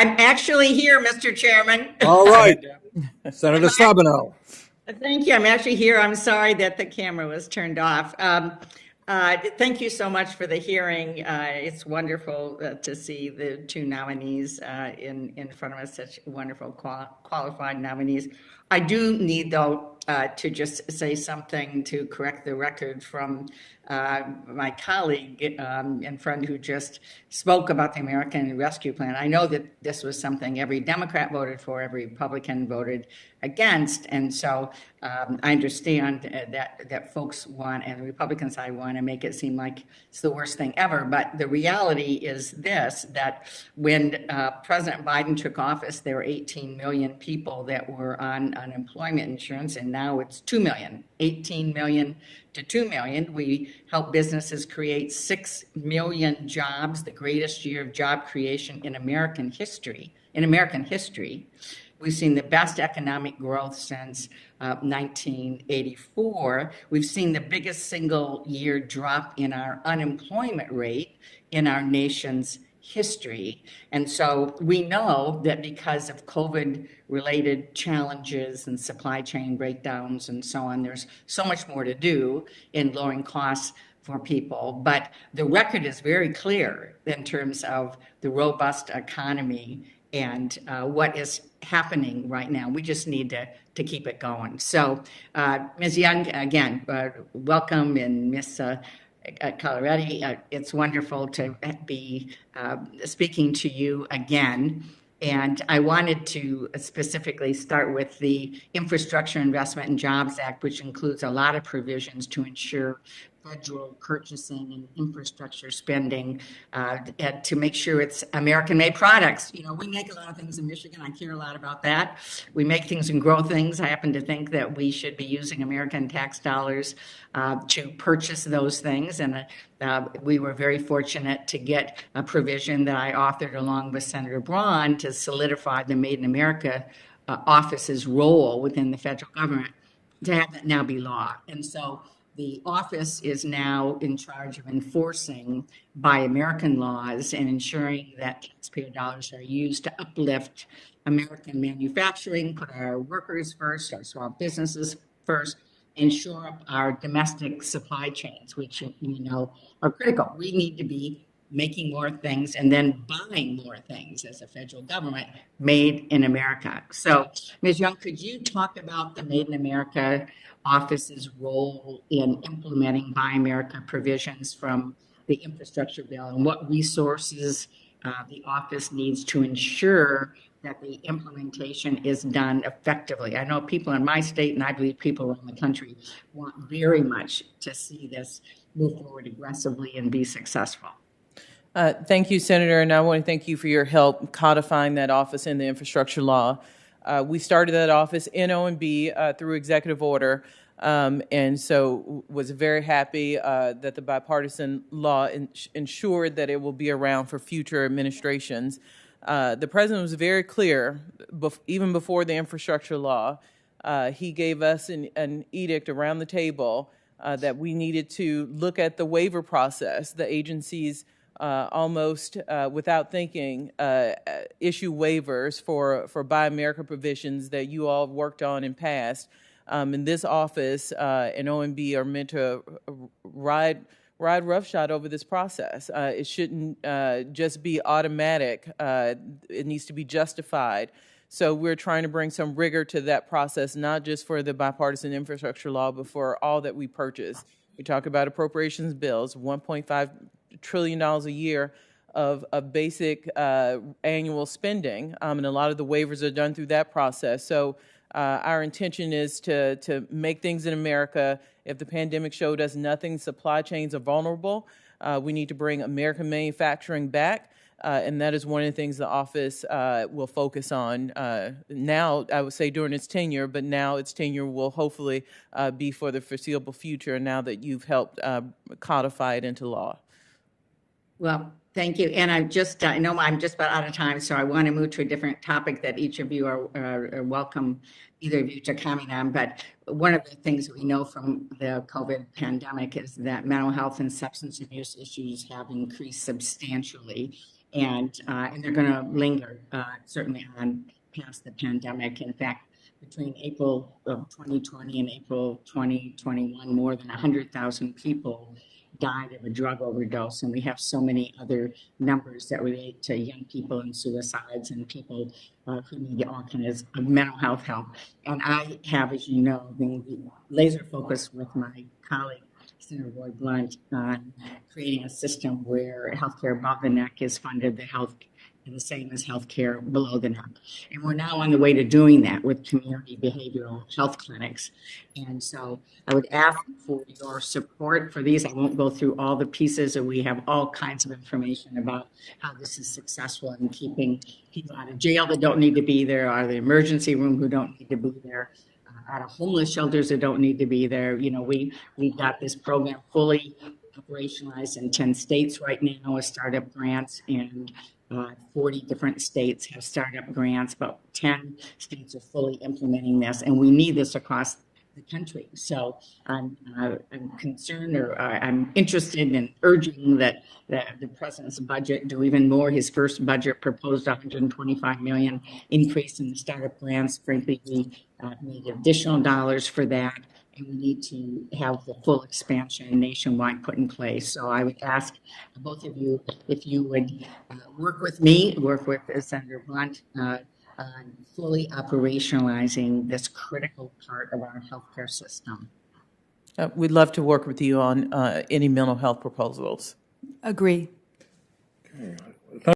I'm actually here, Mr. Chairman. All right, Senator Stabenow. Thank you. I'm actually here. I'm sorry that the camera was turned off. Thank you so much for the hearing. It's wonderful to see the two nominees in front of us, such wonderful qualified nominees. I do need, though, to just say something to correct the record from my colleague and friend who just spoke about the American Rescue Plan. I know that this was something every Democrat voted for, every Republican voted against, and so I understand that folks want, and the Republican side want to make it seem like it's the worst thing ever. But the reality is this: that when President Biden took office, there were 18 million people that were on unemployment insurance, and now it's 2 million. 18 million to 2 million. We help businesses create 6 million jobs, the greatest year of job creation in American history. We've seen the best economic growth since 1984. We've seen the biggest single year drop in our unemployment rate in our nation's history. And so we know that because of COVID-related challenges and supply chain breakdowns and so on, there's so much more to do in lowering costs for people. But the record is very clear in terms of the robust economy and what is happening right now. We just need to keep it going. So, Ms. Young, again, welcome, and Ms. Coloretti, it's wonderful to be speaking to you again. And I wanted to specifically start with the Infrastructure Investment and Jobs Act, which includes a lot of provisions to ensure federal purchasing and infrastructure spending to make sure it's American-made products. You know, we make a lot of things in Michigan. I care a lot about that. We make things and grow things. I happen to think that we should be using American tax dollars to purchase those things. And we were very fortunate to get a provision that I authored along with Senator Braun to solidify the Made in America office's role within the federal government, to have that now be law. And so the office is now in charge of enforcing Buy American laws and ensuring that taxpayer dollars are used to uplift American manufacturing, put our workers first, our small businesses first, and shore up our domestic supply chains, which we know are critical. We need to be making more things and then buying more things as a federal government made in America. So, Ms. Young, could you talk about the Made in America office's role in implementing Buy America provisions from the infrastructure bill and what resources the office needs to ensure that the implementation is done effectively? I know people in my state, and I believe people around the country, want very much to see this move forward aggressively and be successful. Thank you, Senator, and I want to thank you for your help codifying that office in the infrastructure law. We started that office in OMB through executive order, and so was very happy that the bipartisan law ensured that it will be around for future administrations. The president was very clear, even before the infrastructure law. He gave us an edict around the table that we needed to look at the waiver process. The agencies almost without thinking, issue waivers for Buy America provisions that you all worked on and passed. And this office and OMB are meant to ride roughshod over this process. It shouldn't just be automatic. It needs to be justified. So we're trying to bring some rigor to that process, not just for the bipartisan infrastructure law, but for all that we purchase. We talk about appropriations bills, $1.5 trillion a year of basic annual spending, and a lot of the waivers are done through that process. So our intention is to make things in America. If the pandemic showed us nothing, supply chains are vulnerable. We need to bring American manufacturing back, and that is one of the things the office will focus on now, I would say during its tenure, but now its tenure will hopefully be for the foreseeable future now that you've helped codify it into law. Well, thank you. And I know I'm just about out of time, so I want to move to a different topic that each of you are welcome, either of you, to comment on. But one of the things we know from the COVID pandemic is that mental health and substance abuse issues have increased substantially. and they're going to linger certainly on past the pandemic. In fact, between April of 2020 and April 2021, more than 100,000 people died of a drug overdose, and we have so many other numbers that relate to young people and suicides and people who need all kinds of mental health help. And I have, as you know, been laser focused with my colleague, Senator Roy Blunt, on creating a system where healthcare above the neck is funded the same as healthcare below the neck. And we're now on the way to doing that with community behavioral health clinics. And so I would ask for your support for these. I won't go through all the pieces, and we have all kinds of information about how this is successful in keeping people out of jail that don't need to be there, out of the emergency room who don't need to be there, out of homeless shelters that don't need to be there. You know, we've got this program fully operationalized in 10 states right now with startup grants, and 40 different states have startup grants. About 10 states are fully implementing this, and we need this across the country. So I'm concerned, or I'm interested in urging that the president's budget do even more. His first budget proposed 125 million increase in the startup grants. Frankly, we need additional dollars for that, and we need to have the full expansion nationwide put in place. So I would ask both of you if you would work with me, work with Senator Blunt, on fully operationalizing this critical part of our healthcare system. We'd love to work with you on any mental health proposals. Agree. Okay.